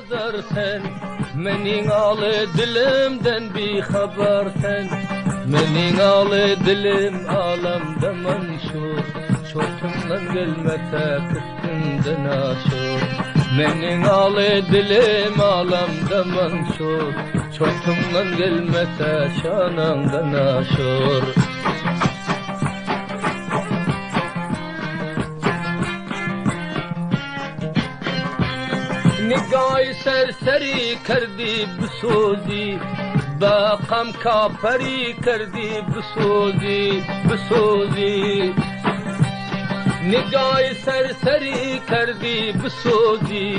kadar sen, menin alı dilimden bir haber sen. Menin alı dilim alamda manşur, çotumdan gelmete kıskından aşur. Menin alı dilim alamda manşur, çotumdan gelmete şanandan aşur. Nigah serseri kerdi bisuzi, baqam kaperi kerdi bisuzi, bisuzi. Nigah serseri kerdi bisuzi,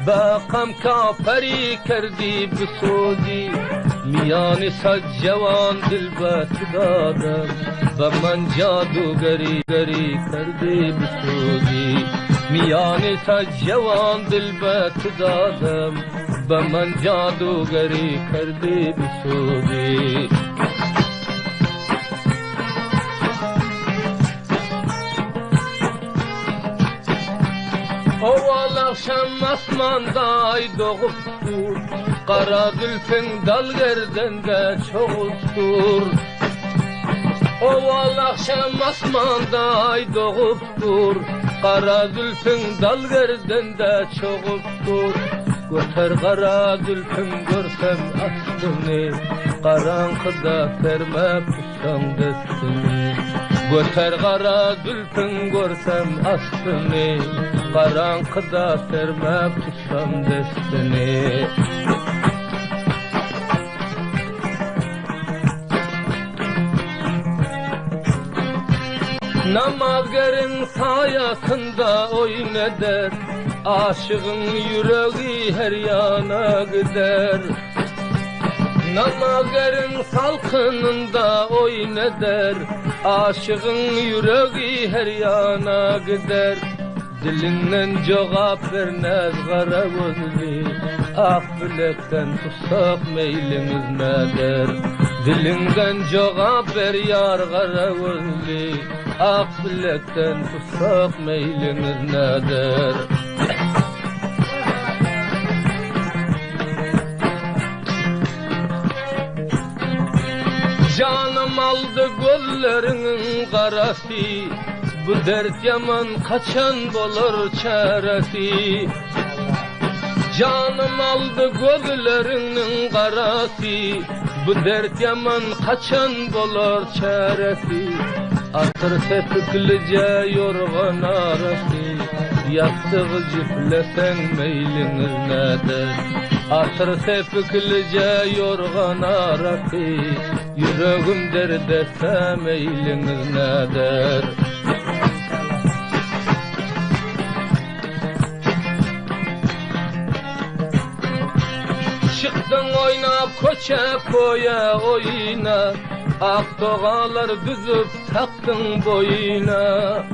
baqam kaperi kerdi bisuzi. Miyani sad cevan dilbet dadam, baman cadugeri geri kerdi bisuzi. Miyani sad cevan dilbet dadam, baman cadugeri kerdi bisuzi. Oval akşam asmanda ay doğuptur, kara zülfün dal gerdende çoğultur. Oval akşam asmanda ay doğuptur, kara zülfün dal gerdende çoğultur. Göter kara zülfün görsem aslını, karanlıkta serme tutsam destini. Göter kara zülfün görsem aslını, karanlıkta serme tutsam destini. Namazgerin sayasında oyun eder, aşığın yüreği her yana gider. Namazgerin salkınında oyun eder, aşığın yüreği her yana gider. Dilinden cevap vermez kara gözlü, ak bilekten tutsak meylimiz nedir? Dilinden cevap ver yar kara gözlü, ak bilekten tutsak meylimiz nedir? Canım aldı gözlerinin karası, bu dert yaman kaçan bulur çaresi. Canım aldı gözlerinin karası, bu dert yaman kaçan bulur çaresi. Atır tepiklice yorgan arası, yastığı ciflesen meyliniz nedir? Atır tepiklice yorgan arası, yüreğim derdese meyliniz nedir? Çıktın oynap koça koya oyna, ak doğalar düzüp taktın boyuna.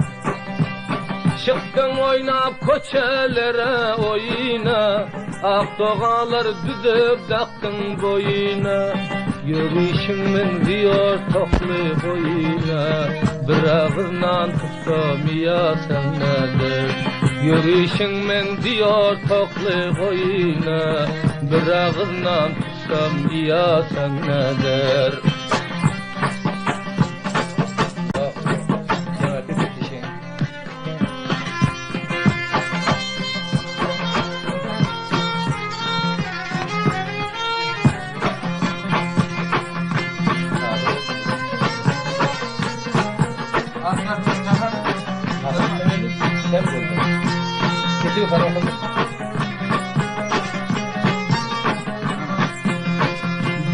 Çıktın oynap koçelere oyna, ak doğalar düzüp taktın boyuna. Yürüyüşümün diyor toklu boyuna, bir ağırnan tutsam ya sen nedir? Yürüyüşümün diyor toklu boyuna, bir ağırnan tutsam ya sen nedir?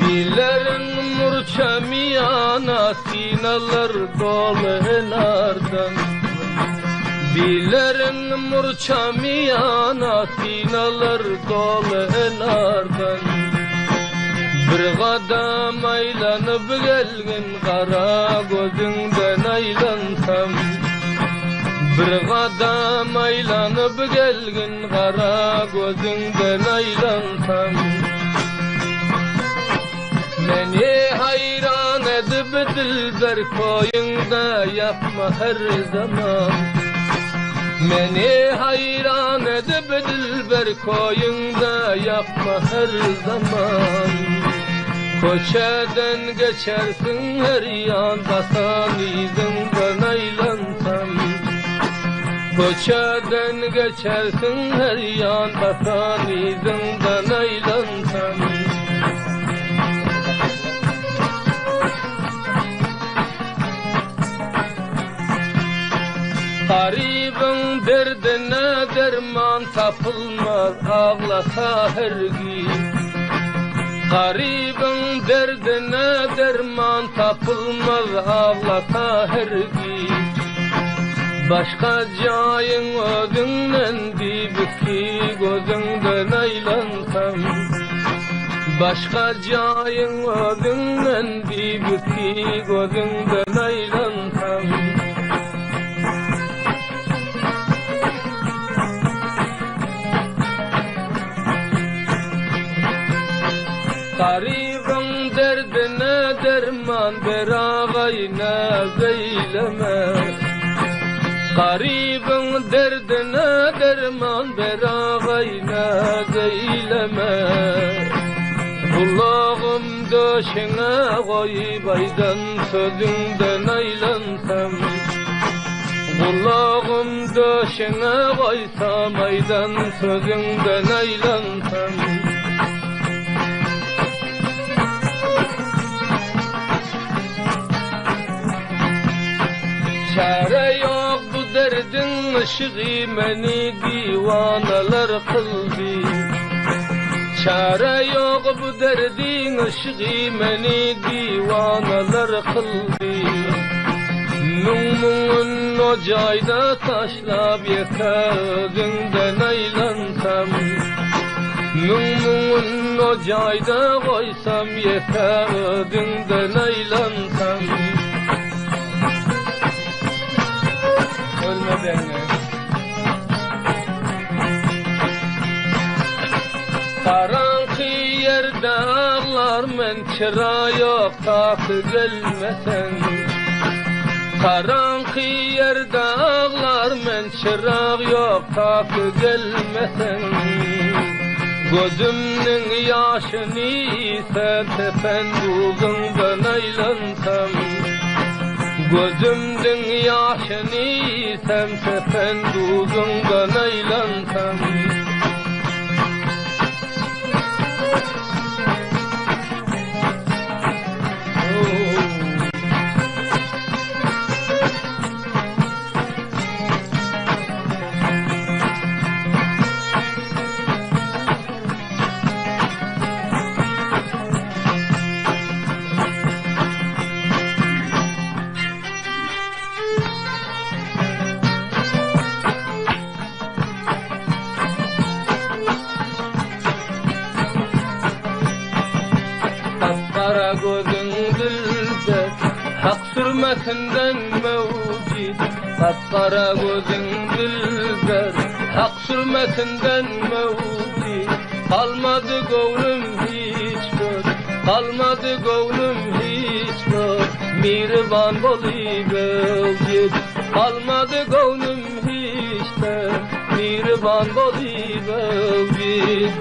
Dilerin murçamiyana, sinalar dolu enardan. Dilerin murçamiyana, sinalar dolu enardan. Bir kadam aylanıp gelgin, kara gözünden aylansam. Bir kadam aylanıp gelgin, kara gözünden aylansam. Beni hayran edip dilber koyunda yapma her zaman. Meni hayran edip dilber koyunda yapma her zaman. Koçeden geçersin her yan basan izinden aylansam. Koçeden geçersin her yan basan izinden aylansam. Garibin derdine derman tapılmaz ağlasa her gün. Garibin derdine derman tapılmaz ağlasa her gün. Başka cayın özünden dibiki gözünden aylansam. Başka cayın özünden dibiki gözünden aylansam. Garibin derdine derman ver ağay naz eyleme. Garibin derdine derman ver ağay naz eyleme. Kulağım döşüne koyup aydan sözünden aylansam. Kulağım döşüne koysam aydan sözünden aylansam. Çare yok bu derdin ışığı beni divanalar kıldı. Çare yok bu derdin ışığı beni divanalar kıldı. Mummun o cayda taşlap yekâzinden aylansam. Mummun o cayda koysam yekâzinden aylansam. Ölmeden karanlık yerde ağlar men çıra yok takı gelmesen. Karanlık yerde ağlar men çıra yok takı gelmesen. Gözümün yaşını sen tepen uzundan aylansam. Gözümdün yaşını sen tepen uzundan aylansam. Kara gözün dilber hak sürmesinden mevcid. Kapkara gözün dilber hak sürmesinden mevcid. Kalmadı gönlüm hiç gör, kalmadı gönlüm hiç gör. Mihriban bolivecid. Kalmadı gönlüm hiç de mihriban bolivecid.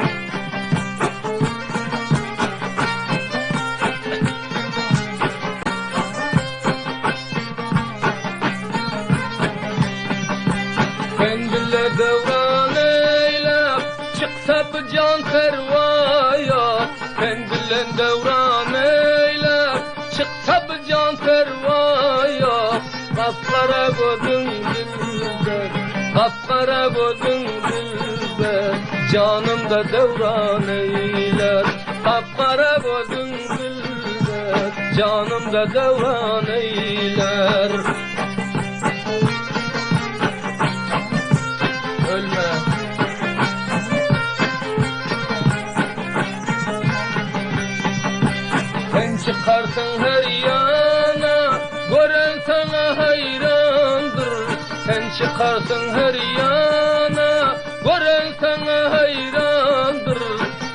Kendile devran eylep çıksa bu can pervaya. Kendile devran eylep çıksa bu can pervaya. Kapkara gözün dilber, kapkara gözün dilber. Canımda devran eyler. Kapkara gözün dilber, canımda devran eyler. Ölme. Sen çıkarsın her yana, gören sana hayrandır. Sen çıkarsın her yana, gören sana hayrandır.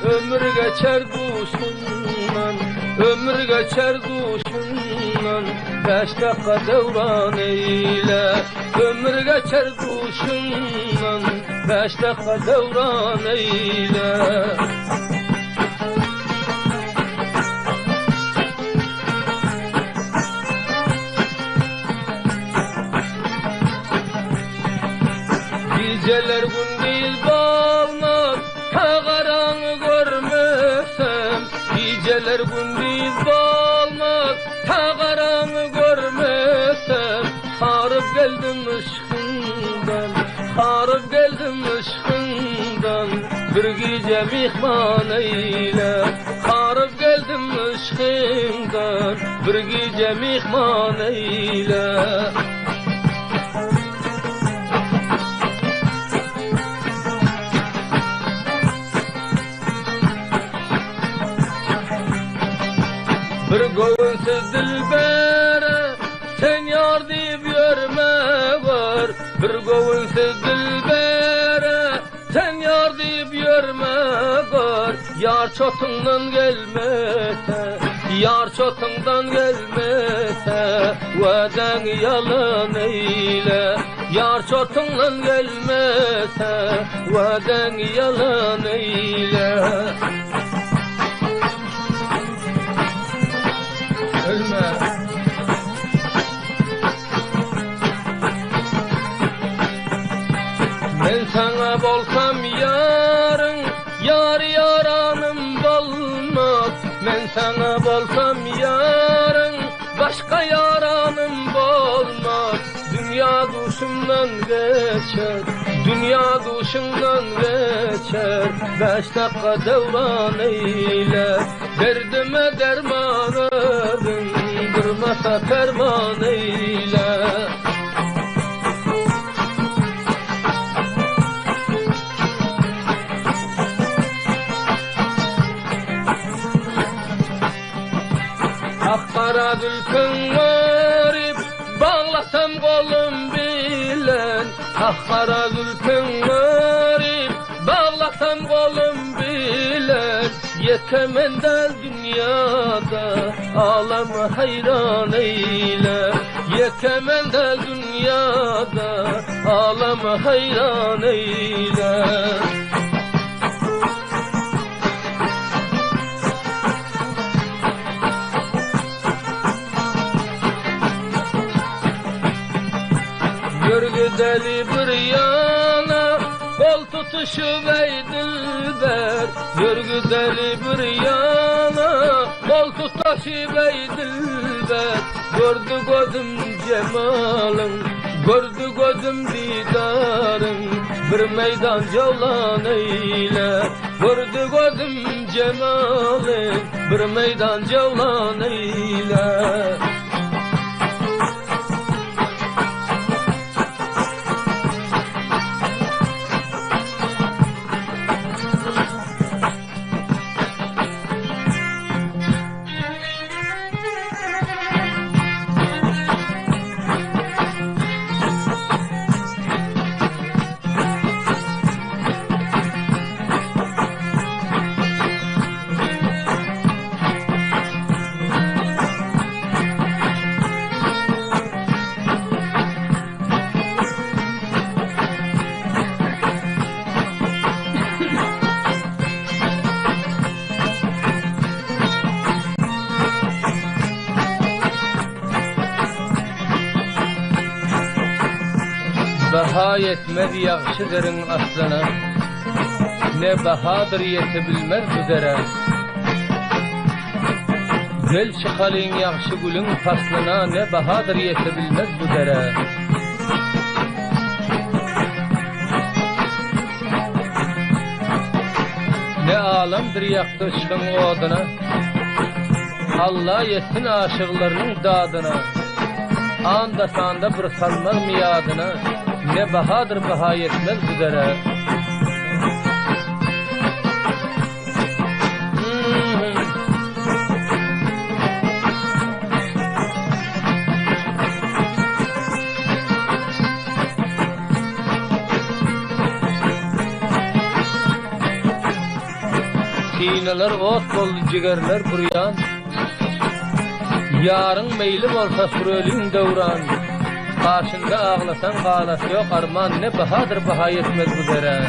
Ömür geçer duşundan, ömür geçer duşundan. 5 dakika devran eyle, ömür geçer duşundan 5 dakika devran eyle. Geceler gündüz bağlar, tağaranı görmesem. Geceler gündüz bağlar, tağaranı görmesem. Harıp geldim ışkından, harıp geldim ışkından. Bir gece mihman eyle, harıp geldim ışkından. Bir gece mihman eyle. Bir gövünsiz dilbere sen yar deyip yörme var. Bir gövünsiz dilbere sen yar deyip yörme var. Yar çotundan gelmese, yar çotundan gelmese, vaden yalan eyle. Yar çotundan gelmese, vaden yalan eyle. Ölme. Ben sana bolsam yarın, yar yaranım bolmaz. Ben sana bolsam yarın, başka yaranım bolmaz. Dünya duşumdan geçer, dünya duşumdan geçer. 5 dakika devran eyle, derdime derman edin, durmasa ferman eyle. Akkara dülkün garip, bağlasam kolum bilen. Akkara dülkün garip, bağlasam kolum bilen. Yetemen del dünyada, alemı hayran eyle. Yetemen del dünyada, alemı hayran eyle. Gör güzeli bir yana, kol tutuşup ey dilber. Gör güzeli bir yana, kol tutuşup ey dilber. Gördü gözüm cemalın, gördü gözüm didarın. Bir meydan cevlan eyle. Gördü gözüm cemalın, bir meydan cevlan eyle. Baha yetmez yakşı derin aslına, ne bahadır yetebilmez bu dere. Gel çıkalın yakşı gülün faslına, ne bahadır yetebilmez bu dere. Ne alamdır yaktı ışkın o adına, Allah yesin aşıklarının dadına. Anda sanda bir salmaz miyadına, ne bahadır baha yetmez bu dere. Sineler ot boldu cigerler buryan, yarın meyli bolsa sürölün devran. Karşında ağlasan ağlas yok arman ne bahadır baha yetmez bu dere.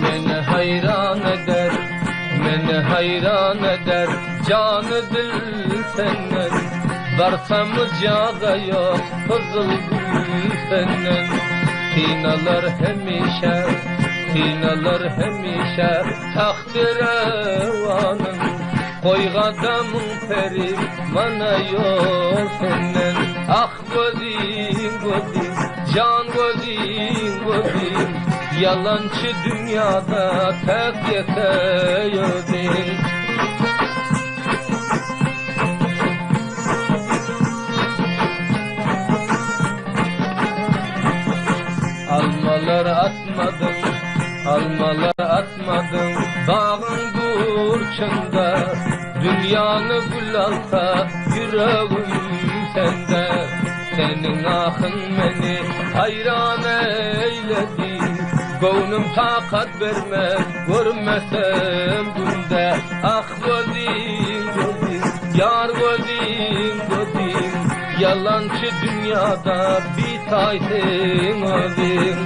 Meni hayran eder, meni hayran eder, canı dil senden. Varsam caga yok, kızıl gül senden. Tinalar hemişe, tinalar hemişe, takdir evanın. Koygadamın peri, mana yok senden. Ah gözün gözün, can gözün gözün. Yalancı dünyada tek yeteyodin. Almalar atmadım, almalar atmadım dağın burçunda. Dünyanı gül alsa yüreğim sende. Senin ahın beni hayran eyledi. Gönlüm takat vermez görmesem günde. Ah gözüm gözüm, yar gözüm gözüm. Yalancı dünyada bir taydın özüm.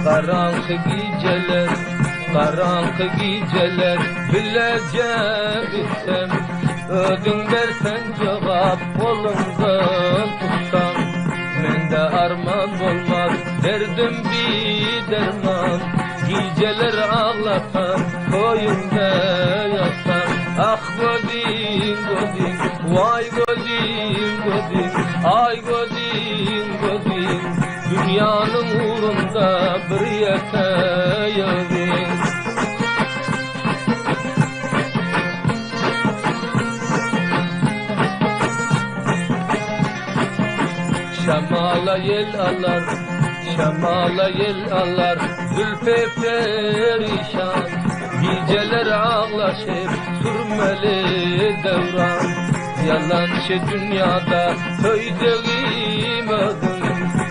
Karanlık geceler, karanlık geceler bileceğim bilsem. Ödün versen cevap kolundan tutsam. Mende arman olmaz derdim bir derman. Geceler ağlasam koyunda yatsam. Ah gözüm gözüm, vay gözüm gözüm, ay gözüm gözüm. Dünyanın uğrunda bir yeteyodin. Şamala yel alar, şamala yel alar, zülfe perişan. Geceler ağlaşıp sürmeli devran. Yalançı dünyada söylediğim ödüm.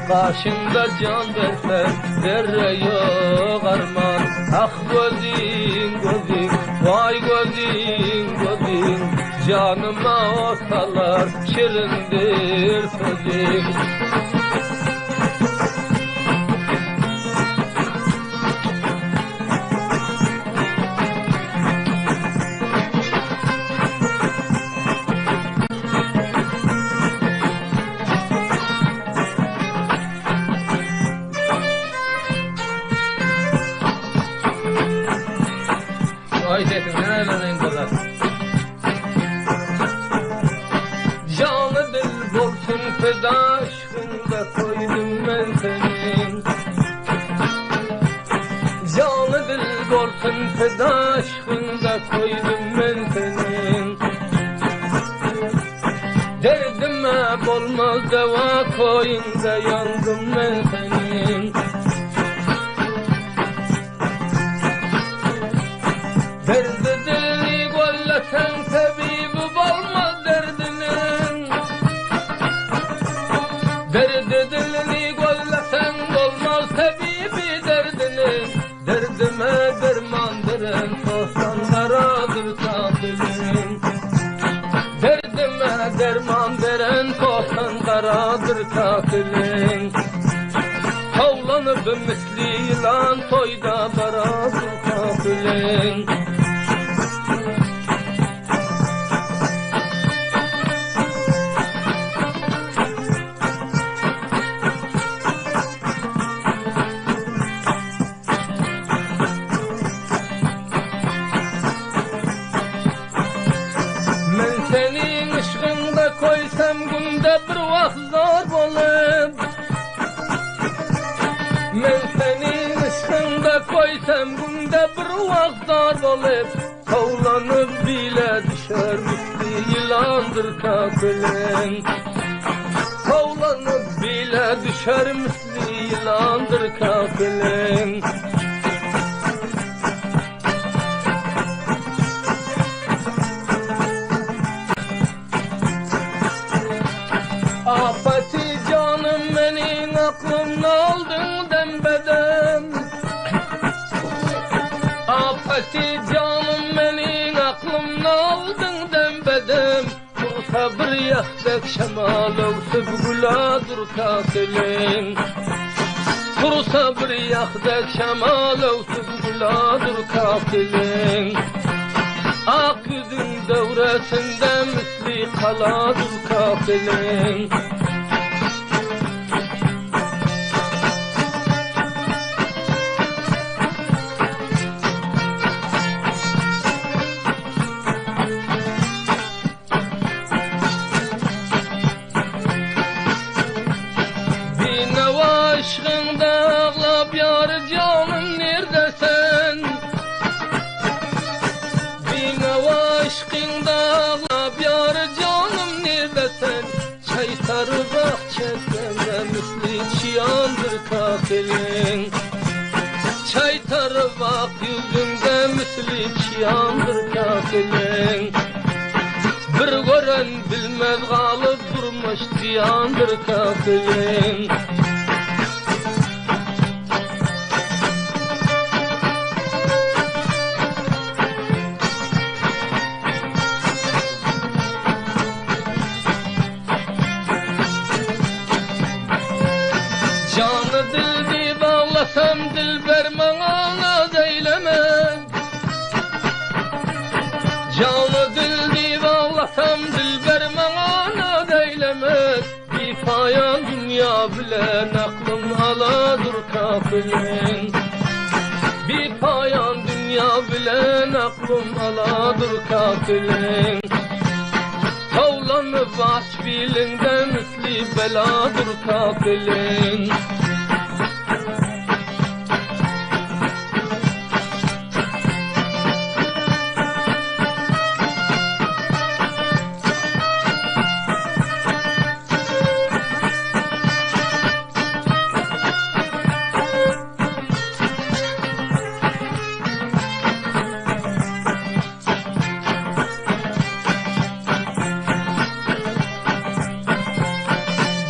Karşında can versen zerre yok arman. Ah gözüm gözüm, vay gözüm gözüm. Canıma olsalar şirindir sözüm. Ay dedim nerelerine kadar. Canı dil olsun feda aşkında koydum ben senin. Canı dil olsun feda aşkında koydum ben senin. Derdime olmaz deva koyunda yandım ben senin. Derdi dilini gollesen tabibi olmaz derdinin. Derdi dilini gollesen olmaz tabibi derdinin. Derdime derman veren tohsanlaradır katilim. Derdime derman veren tohsanlaradır katilim. Tavlanıp misli yılan toyda baradır katilim. Senin ışığında koysam günde bir vaxtlar bolib. Men senin ışığında koysam günde bir vaxtlar bolib. Kovlanıp bile düşer misli yılandır katilim. Kovlanıp bile düşer misli yılandır katilim. Afeti canım benim aklımda oldun dembeden. Hati canım menin aklımna aldın dembedem sabır yahdek şemalav sübguladır katilin Kur sabır yahdek şemalav sübguladır katilin Ak yüzün devresinde misli kaladır katilin Aşkında ağlap yar canım neredesin? Bir neva aşkında ağlap yar canım neredesin? Çaytarı bak çekmene misli çiyandır katilin Çaytarı bak yüzünde misli çiyandır katilin Bir gören bilmez galıp durmuş ziyandır katilin Canı dildi bağlasam dilber bana zeyleme Canı dildi bağlasam dilber bana zeyleme Bir payan dünya bilen aklım aladır kafilin Bir payan dünya bilen aklım aladır kafilin Tavlanı baş bilinde misli beladır katilin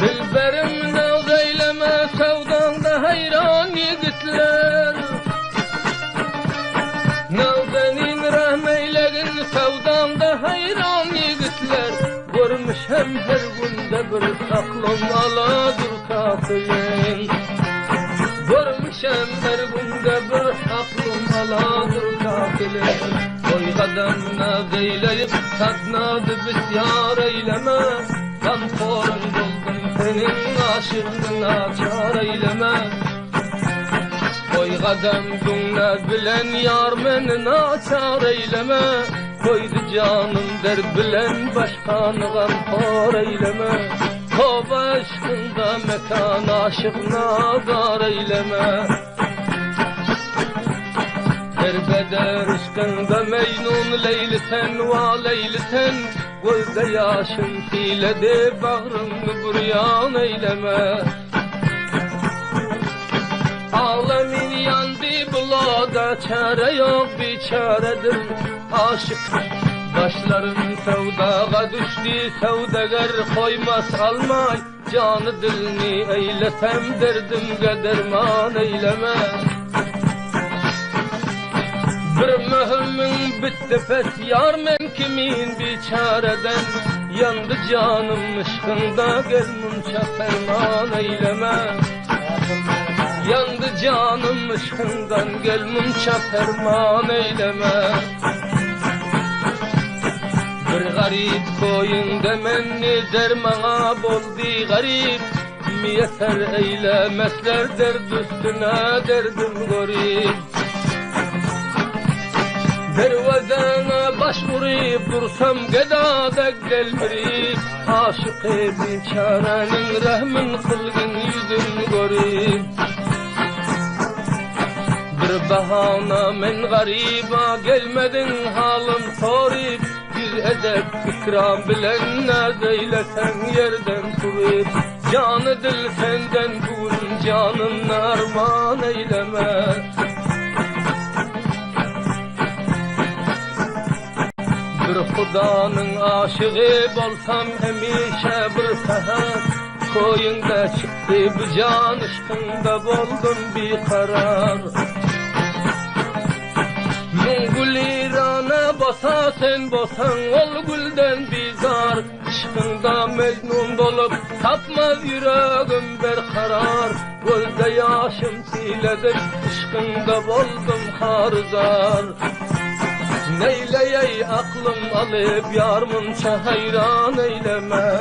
Dilberim naz eyleme sevdanda hayran yigitler Nazdenin rahmeylegin sevdanda hayran yigitler Görmüşem her günde bir aklım aladır katilin Görmüşem her günde bir aklım aladır katilin Oy kadem naz eyleyip tatnadı bisyar eyleme Kan korun buldum senin aşığına çare eyleme Koy kadem dünle bilen yar meni naçar eyleme Koydu canım der bilen başkanı gampar eyleme Tövbe aşkında mekan aşığına gar eyleme Derbeder aşkında meynun leylisen va leylisen Gözde yaşın filedi bağrımı buryan eyleme Alemin yandı bulada çare yok biçaredir Aşık başların sevdaga düştü sevdegar koymaz almay Canı dilini eylesem derdimge derman eyleme Bir mühümün bitti pes yar men kimin biçareden Yandı canım ışkında gel munça ferman eyleme Yandı canım ışkından gel munça ferman eyleme Bir garip koyun demenni dermana boldi garip Miyeter eylemesler derd üstüne derdim gorip Dervazana başvurup dursam gedada gelmirip Aşık biçarenin rahmin kılgın yüzünü görüp Bir bahana men gariba gelmedin halım sorup Yüz edep ikram bilen nezeylesen yerden turup Canı dil senden bugün canın arman eyleme Bir Hudanın aşığı bolsam hemişe bir seher Koyunda çıktı bu can ışkında boldum bir karar sen bolsan ol gülden bizar, aşkında mecnun bolup tapmaz yüreğim bir karar. Gözde yaşım siledim, aşkında boldum harzar. Neyleyey aklım alıp yarımınça hayran eyleme.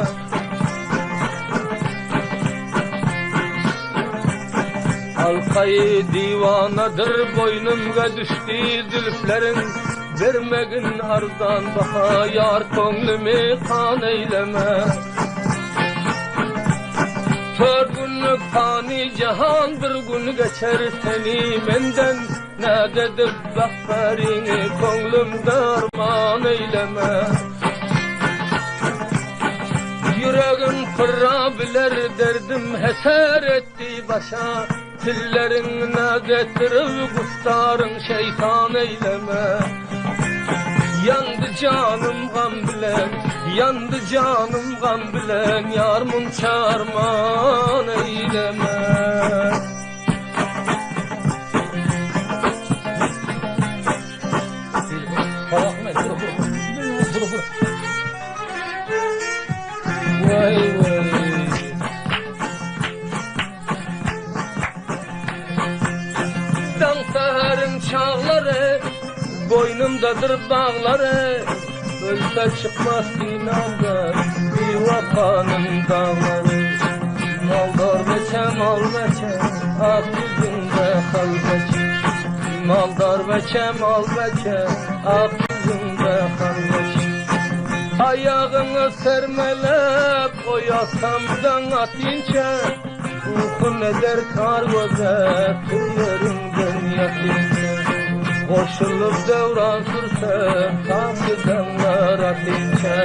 Halkayı divanadır boynumga düştü zülflerin, vermegin arzdan baha yar konglimi kan eyleme. 4 günlük fani cihan bir gün geçer seni menden, ne dedim bakfarini konglumda arman eyleme. Yüreğim fırra biler derdim heser etti başa, tillerin ne getirir kuşların şeytan eyleme. Yandı canım gam bilen, yandı canım gam bilen, yarımın çarman eyleme. Vay vay. Seherin çağları, boynumdadır bağları, ölse çıkmaz inandan bir vakanın dağları. Maldar veçe mal veçe, ak yüzünde hal veçe. Maldar veçe mal veçe, ak yüzünde hal veçe. Ayağını sermelep koyasamdan atınca, uyku eder kar göze, tüylerimden yatınca. Koşulup devran sürsem, taksidenler atınca.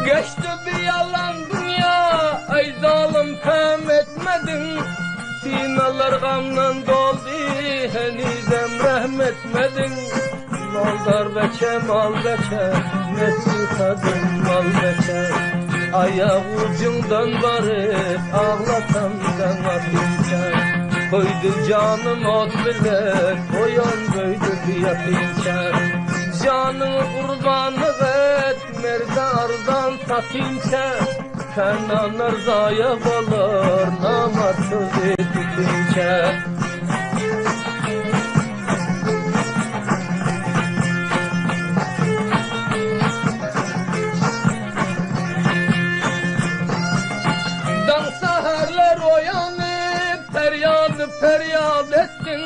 Geçti bir yalan dünya, ay zalim pem etmedin. Sinalar gamdan doldu, henizem rahmetmedin. Maldar veçe mal veçe, nesikadım mal veçe. Ayak ucundan varıp ağlatamdan atınca. Koydu canım ot bilen, koyan böydü fiyatınca. Canını kurbanı et, merdardan satınca. Kenanlar zaya olur, namarsız editince. Feryat ettin,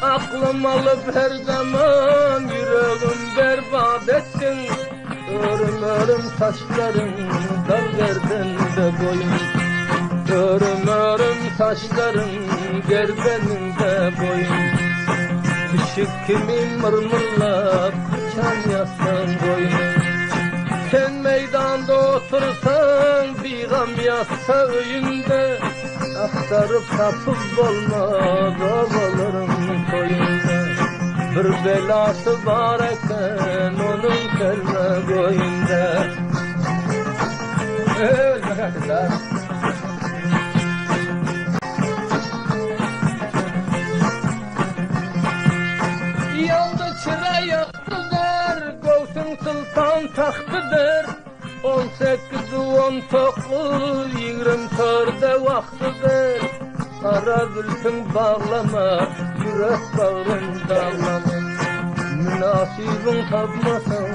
aklım alıp her zaman yüreğim berbat ettin. Örüm örüm saçların dal verdin de boyun, örüm örüm saçların gerbenin de boyun. Işık kimi mırmırlap çan yaslan boyun. Sen meydanda otursan bir gam yatsa öyünde, aktarıp tapıp olmaz ovaların koyunda. Bir belası var eken onun kelme boyunda. Yandı çıra yaktıdır, Gavs'ın sultan taxtıdır. 18-19, 24'de vaktidir. Kara zülfün bağlama, yürek bağrın dağlama. Münasibin tapmasın,